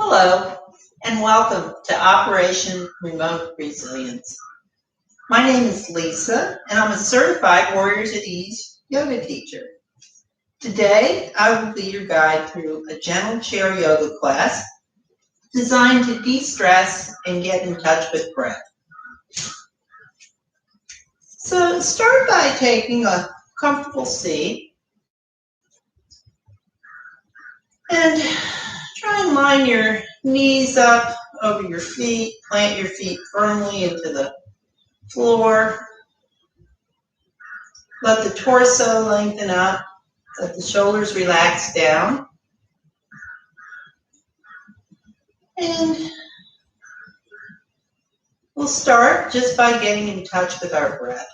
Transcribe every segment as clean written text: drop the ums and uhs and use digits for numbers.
Hello, and welcome to Operation Remote Resilience. My name is Lisa, and I'm a certified Warriors at Ease yoga teacher. Today, I will be your guide through a gentle chair yoga class designed to de-stress and get in touch with breath. So start by taking a comfortable seat and try and line your knees up over your feet, plant your feet firmly into the floor. Let the torso lengthen up, let the shoulders relax down. And we'll start just by getting in touch with our breath.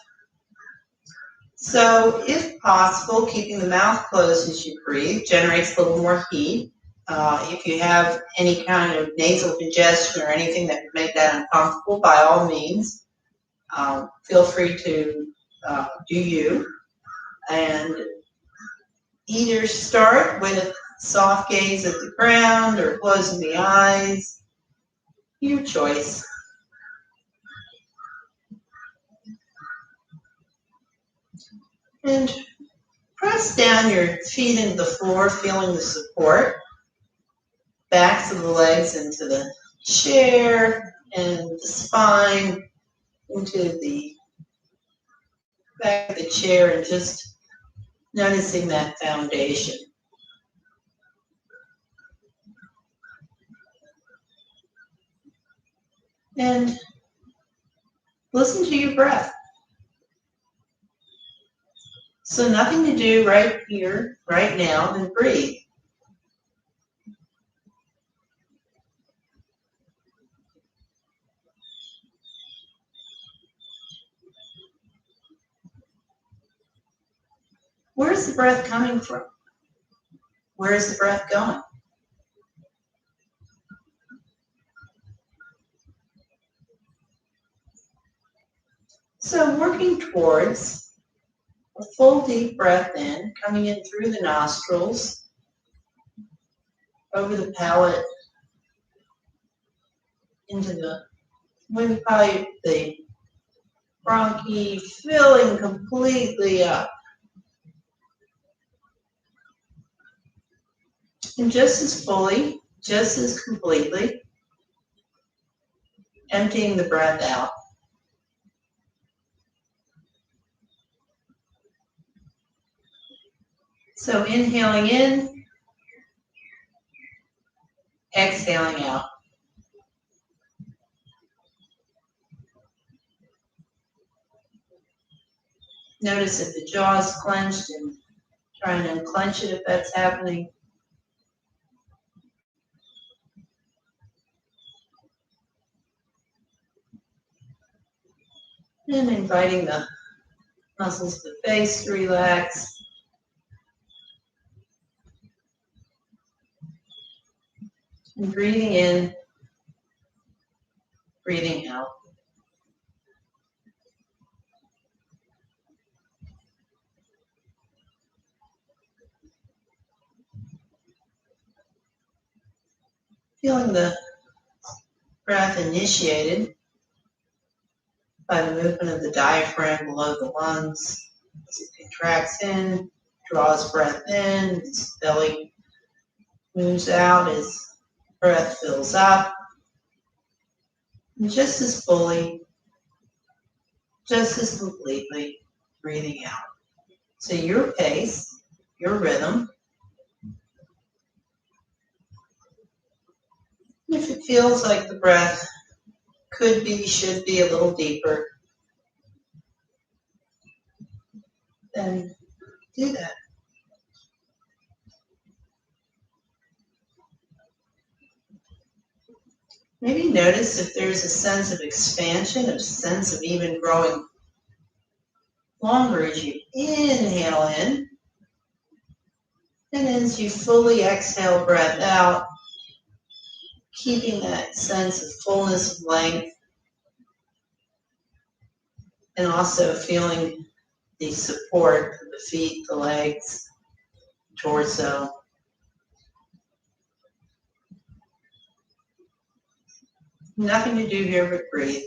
So if possible, keeping the mouth closed as you breathe generates a little more heat. If you have any kind of nasal congestion or anything that would make that uncomfortable, by all means, feel free to do you. And either start with soft gaze at the ground or closing the eyes, your choice. And press down your feet into the floor, feeling the support. Backs of the legs into the chair and the spine into the back of the chair, and just noticing that foundation. And listen to your breath. So nothing to do right here, right now, and breathe. Where's the breath coming from? Where is the breath going? So working towards a full deep breath in, coming in through the nostrils, over the palate, into the windpipe, the bronchi, filling completely up. And just as fully, just as completely, emptying the breath out. So inhaling in, exhaling out. Notice if the jaw is clenched and try and unclench it if that's happening. And inviting the muscles of the face to relax. And breathing in, breathing out. Feeling the breath initiated by the movement of the diaphragm below the lungs. As it contracts in, draws breath in, its belly moves out as breath fills up. And just as fully, just as completely, breathing out. So your pace, your rhythm. If it feels like the breath could be, should be a little deeper, then do that. Maybe notice if there's a sense of expansion, a sense of even growing longer as you inhale in. And as you fully exhale breath out, keeping that sense of fullness of length, and also feeling the support of the feet, the legs, torso. Nothing to do here but breathe.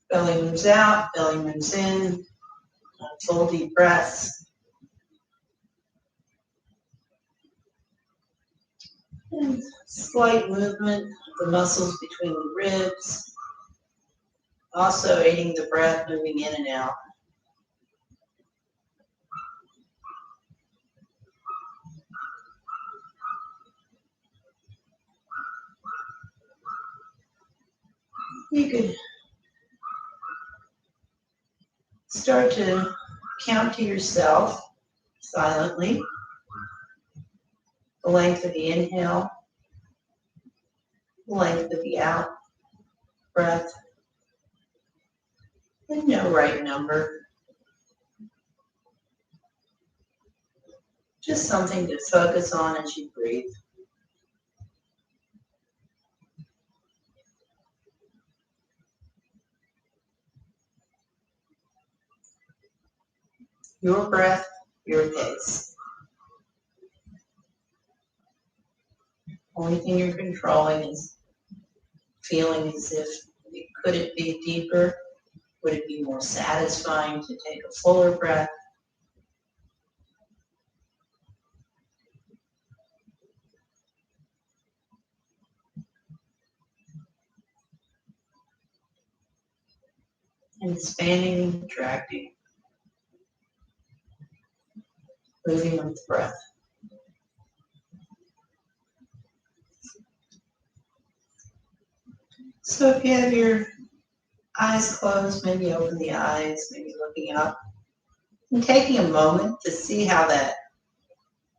Belly moves out, belly moves in. Full deep breaths. And slight movement of the muscles between the ribs. Also aiding the breath moving in and out. You could start to count to yourself silently the length of the inhale, the length of the out breath, and no right number. Just something to focus on as you breathe. Your breath, your pace. Only thing you're controlling is feeling as if, could it be deeper? Would it be more satisfying to take a fuller breath? And expanding and contracting, moving with the breath. So if you have your eyes closed, maybe open the eyes, maybe looking up, and taking a moment to see how that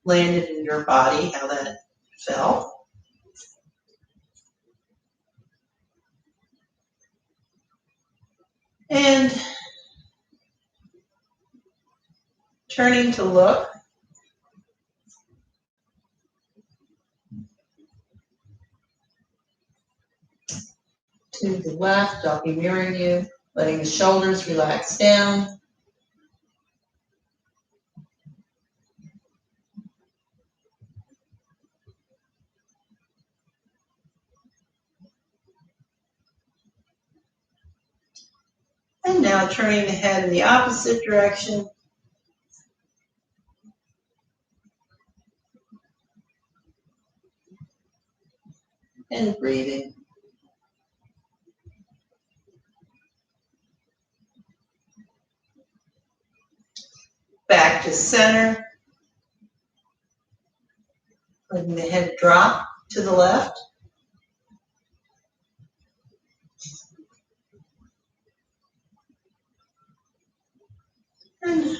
landed in your body, how that felt. And turning to look to the left, I'll be mirroring you, letting the shoulders relax down. And now turning the head in the opposite direction. And breathing. Back to center. Letting the head drop to the left. And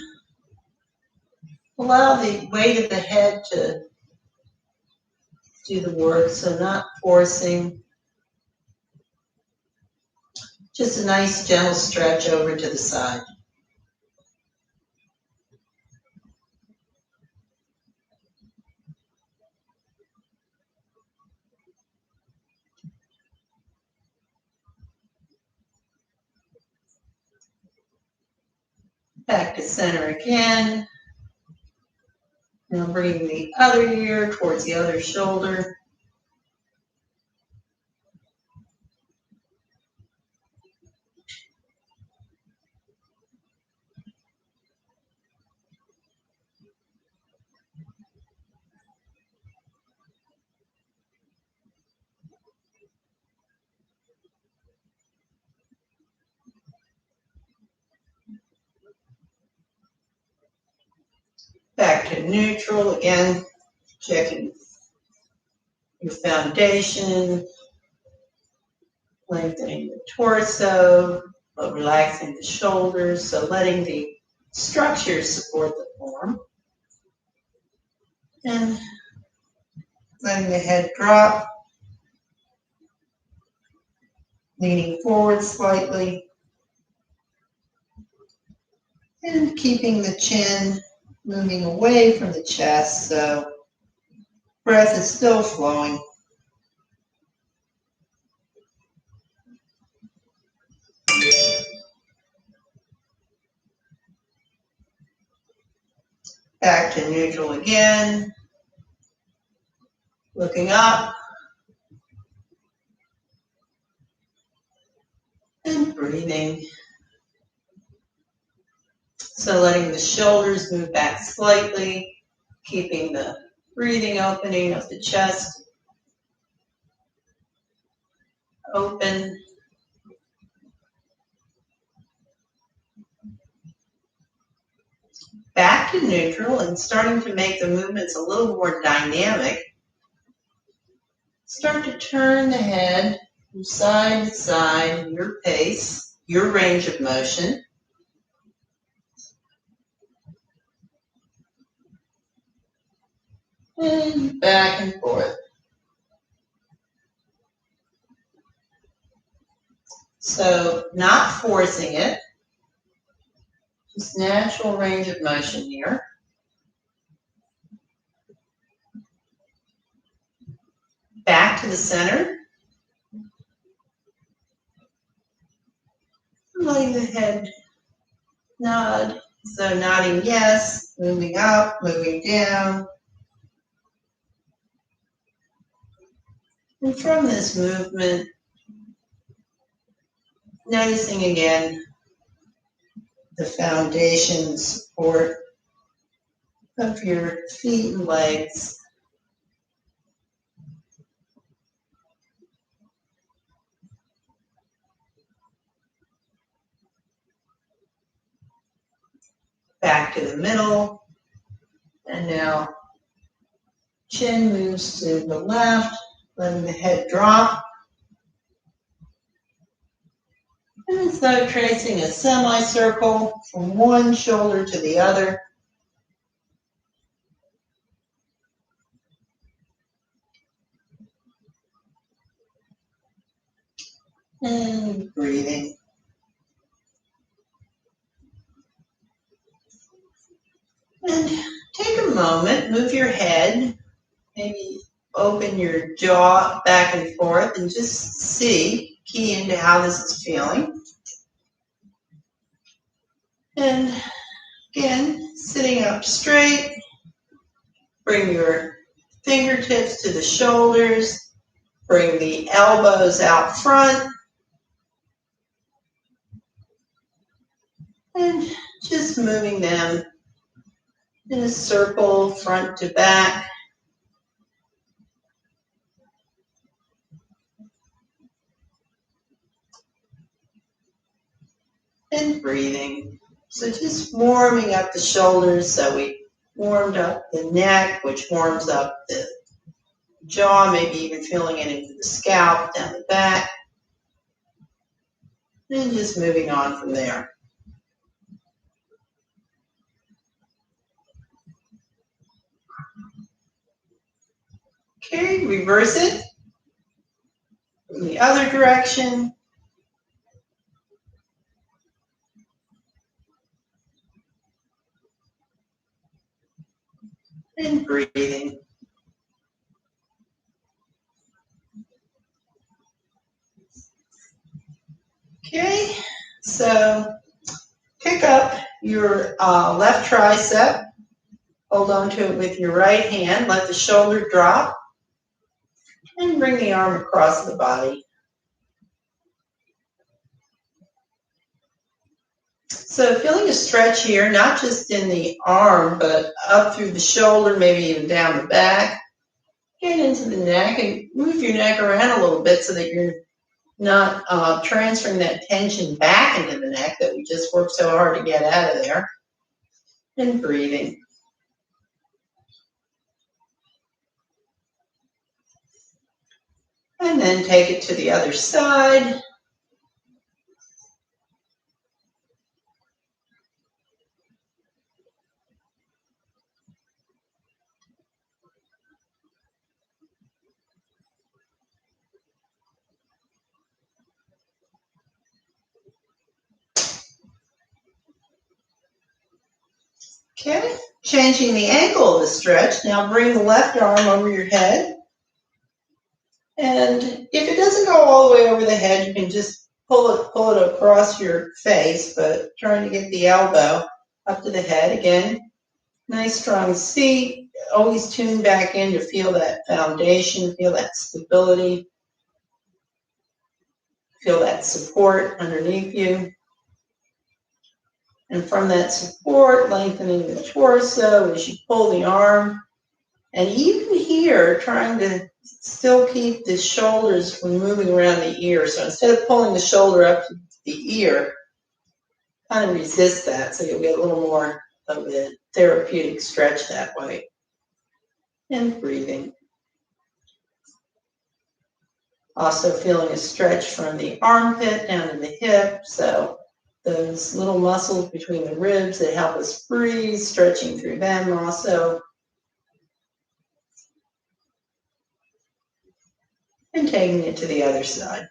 allow the weight of the head to do the work, so not forcing. Just a nice gentle stretch over to the side. Back to center again. Now bringing the other ear towards the other shoulder. Back to neutral again, checking your foundation, lengthening the torso, but relaxing the shoulders, so letting the structure support the form. And letting the head drop, leaning forward slightly, and keeping the chin moving away from the chest, so breath is still flowing. Back to neutral again. Looking up. And breathing. So letting the shoulders move back slightly, keeping the breathing opening of the chest open. Back to neutral and starting to make the movements a little more dynamic. Start to turn the head from side to side, your pace, your range of motion. And back and forth. So not forcing it, just natural range of motion here. Back to the center. Letting the head nod. So nodding yes, moving up, moving down. And from this movement, noticing again the foundation support of your feet and legs. Back to the middle. And now chin moves to the left, letting the head drop. And as though tracing a semicircle from one shoulder to the other. And breathing. And take a moment, move your head, maybe open your jaw back and forth and just see, key into how this is feeling. And again, sitting up straight, bring your fingertips to the shoulders, bring the elbows out front, and just moving them in a circle, front to back. And breathing. So just warming up the shoulders. So we warmed up the neck, which warms up the jaw, maybe even feeling it into the scalp, down the back. And just moving on from there. Okay, reverse it in the other direction. And breathing. Okay, so pick up your left tricep. Hold on to it with your right hand. Let the shoulder drop. And bring the arm across the body. So feeling a stretch here, not just in the arm, but up through the shoulder, maybe even down the back. Get into the neck and move your neck around a little bit so that you're not transferring that tension back into the neck that we just worked so hard to get out of there. And breathing. And then take it to the other side. Okay, changing the angle of the stretch. Now bring the left arm over your head. And if it doesn't go all the way over the head, you can just pull it across your face, but trying to get the elbow up to the head again. Nice strong seat. Always tune back in to feel that foundation, feel that stability, feel that support underneath you. And from that support, lengthening the torso as you pull the arm. And even here, trying to still keep the shoulders from moving around the ear. So instead of pulling the shoulder up to the ear, kind of resist that so you'll get a little more of the therapeutic stretch that way. And breathing. Also feeling a stretch from the armpit down to the hip. So those little muscles between the ribs that help us breathe, stretching through them also. And taking it to the other side.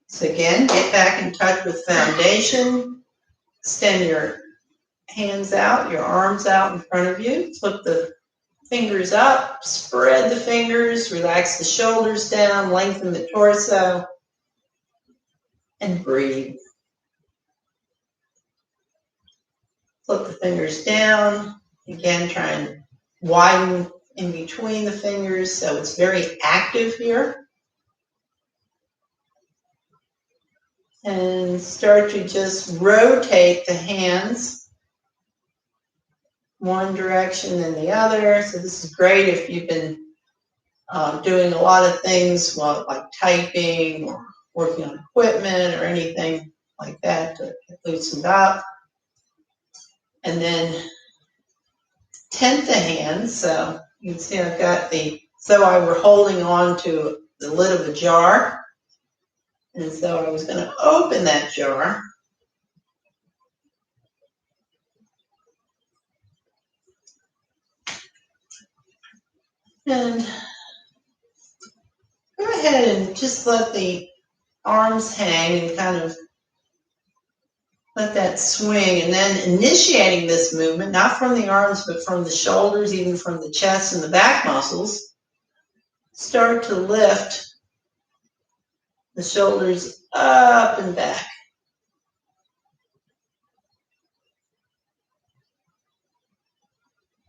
So again, get back in touch with foundation. Extend your hands out, your arms out in front of you. Flip the fingers up, spread the fingers, relax the shoulders down, lengthen the torso, and breathe. Flip the fingers down. Again, try and widen in between the fingers so it's very active here. And start to just rotate the hands one direction and the other. So this is great if you've been doing a lot of things like typing or working on equipment or anything like that to get loosened up. And then tent the hands. So you can see I've got so I were holding on to the lid of a jar. And so I was going to open that jar. And go ahead and just let the arms hang and kind of let that swing. And then initiating this movement, not from the arms, but from the shoulders, even from the chest and the back muscles, start to lift the shoulders up and back.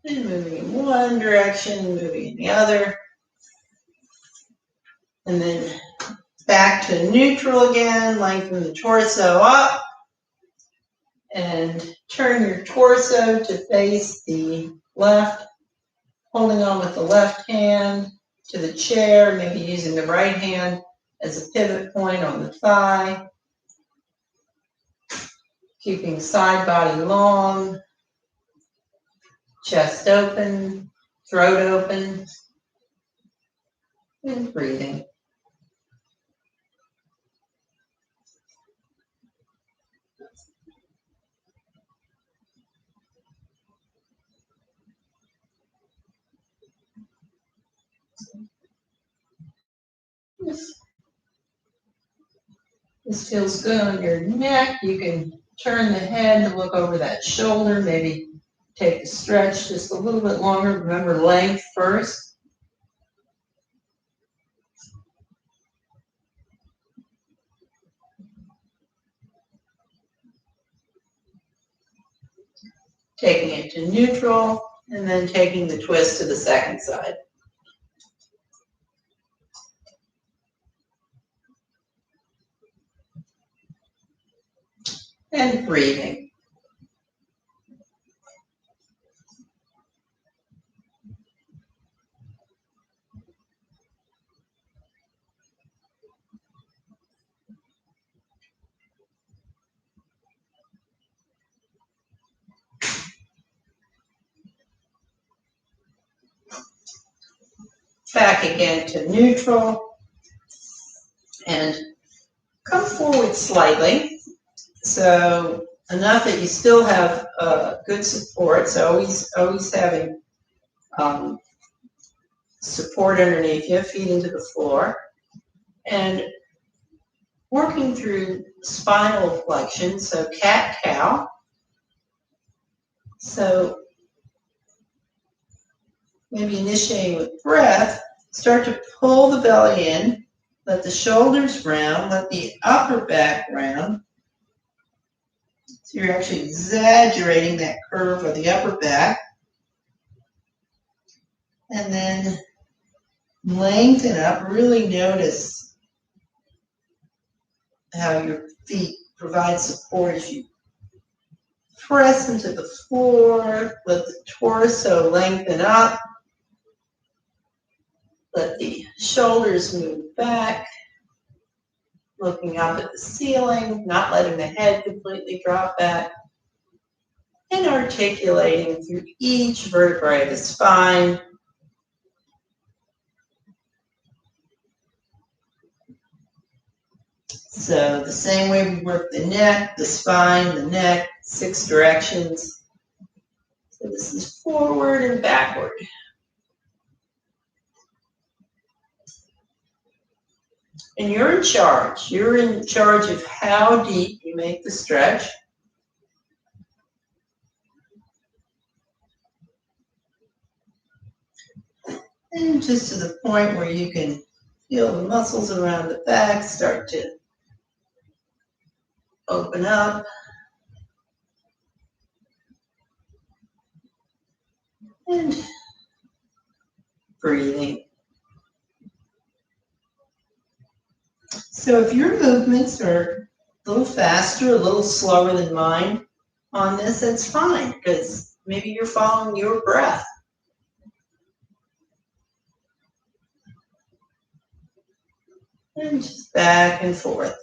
And moving in one direction, moving in the other. And then back to neutral again, lengthen the torso up. And turn your torso to face the left, holding on with the left hand to the chair, maybe using the right hand as a pivot point on the thigh. Keeping side body long, chest open, throat open, and breathing. This feels good on your neck. You can turn the head to look over that shoulder, maybe take the stretch just a little bit longer. Remember length first. Taking it to neutral, and then taking the twist to the second side. And breathing. Back again to neutral. And come forward slightly. So enough that you still have good support. So always having support underneath you, feet into the floor. And working through spinal flexion, so cat-cow. So maybe initiating with breath, start to pull the belly in, let the shoulders round, let the upper back round. So you're actually exaggerating that curve of the upper back. And then lengthen up. Really notice how your feet provide support as you press into the floor. Let the torso lengthen up. Let the shoulders move back. Looking up at the ceiling, not letting the head completely drop back. And articulating through each vertebrae of the spine. So the same way we work the neck, the spine, the neck, 6 directions. So this is forward and backward. And you're in charge. You're in charge of how deep you make the stretch. And just to the point where you can feel the muscles around the back start to open up. And breathing. So if your movements are a little faster, a little slower than mine on this, that's fine, because maybe you're following your breath. And just back and forth.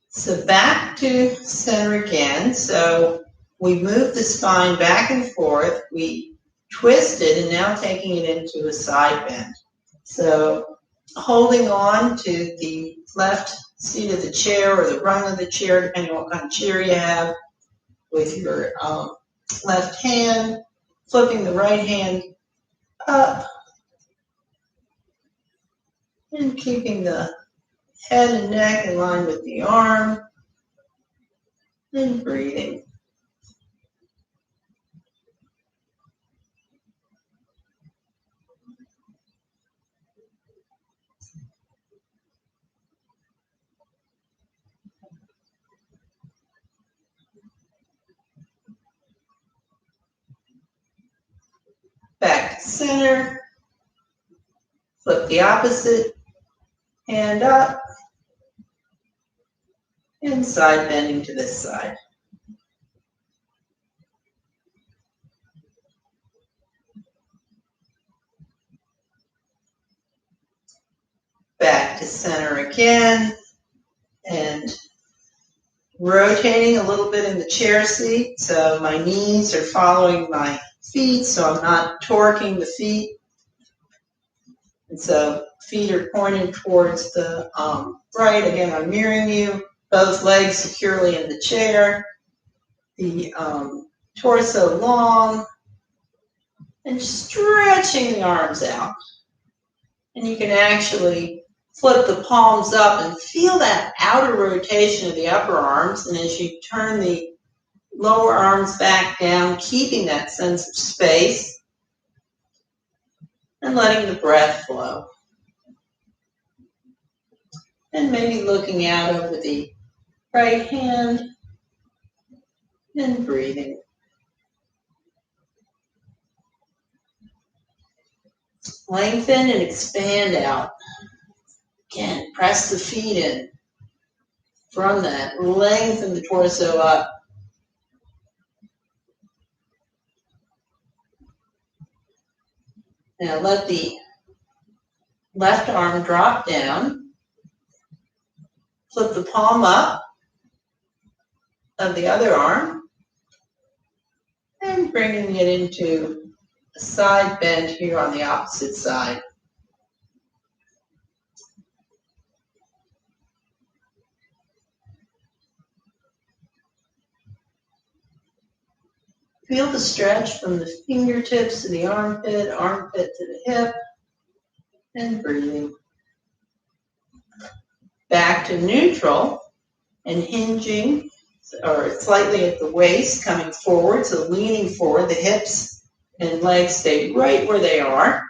So back to center again. So we move the spine back and forth. We twist it and now taking it into a side bend. So holding on to the left seat of the chair or the rung of the chair, depending on what kind of chair you have, with your left hand, flipping the right hand up, and keeping the head and neck in line with the arm, and breathing. Back to center, flip the opposite, hand up, and side bending to this side. Back to center again, and rotating a little bit in the chair seat, so my knees are following my feet, so I'm not torquing the feet. And so feet are pointed towards the right. Again, I'm mirroring you. Both legs securely in the chair. The torso long. And stretching the arms out. And you can actually flip the palms up and feel that outer rotation of the upper arms. And as you turn the lower arms back down, keeping that sense of space. And letting the breath flow. And maybe looking out over the right hand and breathing. Lengthen and expand out. Again, press the feet in. From that, lengthen the torso up. Now let the left arm drop down. Flip the palm up of the other arm. And bringing it into a side bend here on the opposite side. Feel the stretch from the fingertips to the armpit, armpit to the hip, and breathing. Back to neutral, and hinging, or slightly at the waist, coming forward, so leaning forward, the hips and legs stay right where they are.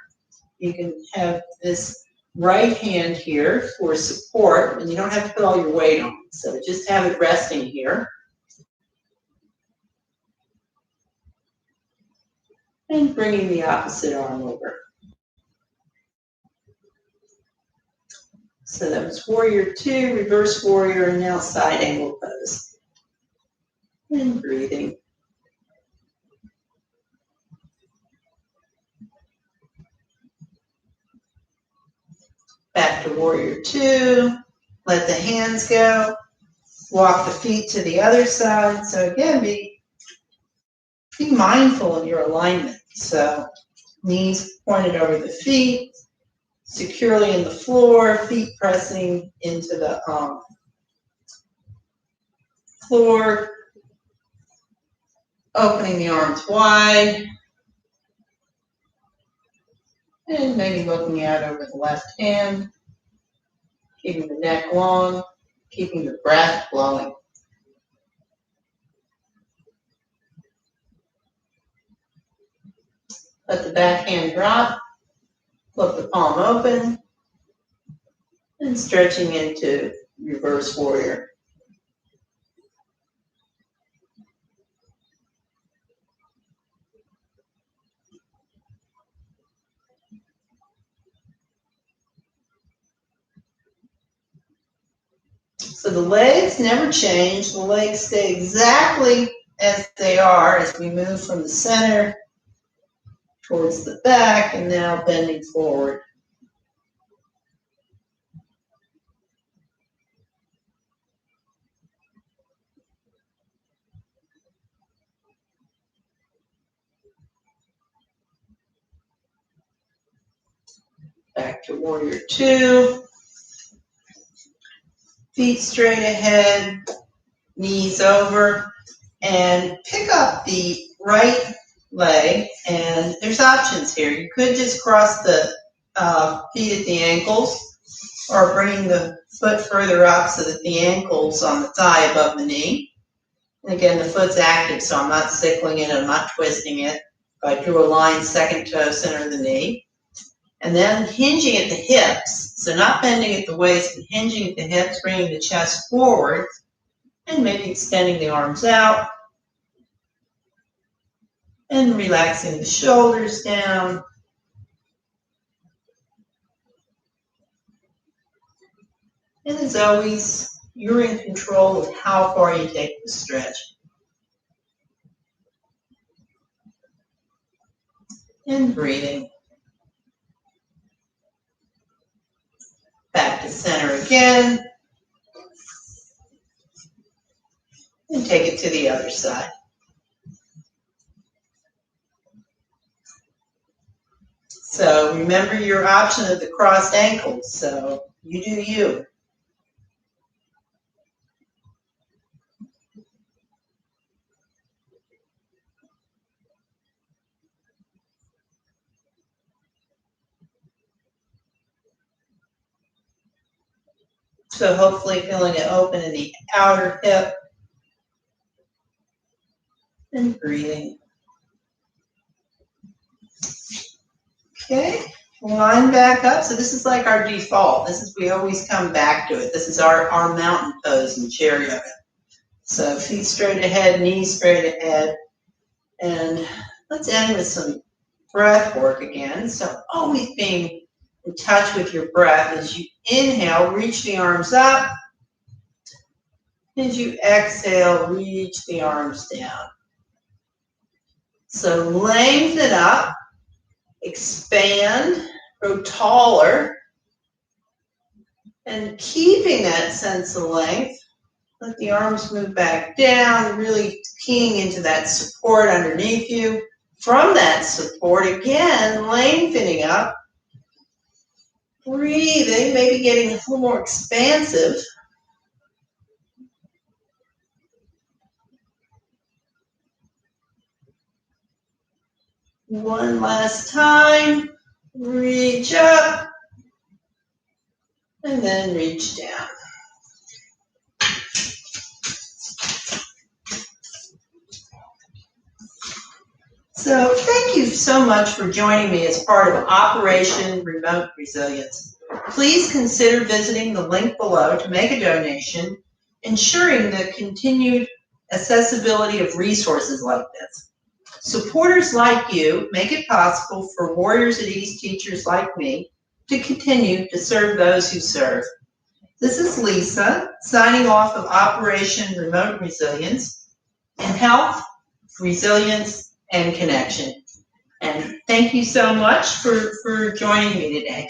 You can have this right hand here for support, and you don't have to put all your weight on, so just have it resting here. And bringing the opposite arm over. So that was warrior 2, reverse warrior, and now side angle pose. And breathing. Back to warrior 2. Let the hands go. Walk the feet to the other side. So again, be mindful of your alignment. So knees pointed over the feet, securely in the floor, feet pressing into the floor, opening the arms wide, and maybe looking out over the left hand, keeping the neck long, keeping the breath flowing. Let the back hand drop, flip the palm open, and stretching into reverse warrior. So the legs never change. The legs stay exactly as they are as we move from the center towards the back and now bending forward. Back to warrior 2. Feet straight ahead, knees over, and pick up the right leg. And there's options here. You could just cross the feet at the ankles, or bringing the foot further up so that the ankle's on the thigh above the knee. And again, the foot's active, so I'm not sickling it, I'm not twisting it. If I drew a line, second toe, center of the knee. And then hinging at the hips, so not bending at the waist, but hinging at the hips, bringing the chest forward, and maybe extending the arms out, and relaxing the shoulders down. And as always, you're in control of how far you take the stretch. And breathing. Back to center again. And take it to the other side. So remember your option of the crossed ankles. So you do you. So hopefully feeling it open in the outer hip. And breathing. Okay, line back up. So this is like our default. This is, we always come back to it. This is our mountain pose in chair yoga. So feet straight ahead, knees straight ahead. And let's end with some breath work again. So always being in touch with your breath. As you inhale, reach the arms up. As you exhale, reach the arms down. So lengthen up, expand, grow taller, and keeping that sense of length, let the arms move back down, really keying into that support underneath you. From that support, again, lengthening up, breathing, maybe getting a little more expansive. One last time, reach up, and then reach down. So thank you so much for joining me as part of Operation Remote Resilience. Please consider visiting the link below to make a donation, ensuring the continued accessibility of resources like this. Supporters like you make it possible for Warriors at Ease teachers like me to continue to serve those who serve. This is Lisa, signing off of Operation Remote Resilience in health, resilience, and connection. And thank you so much for joining me today.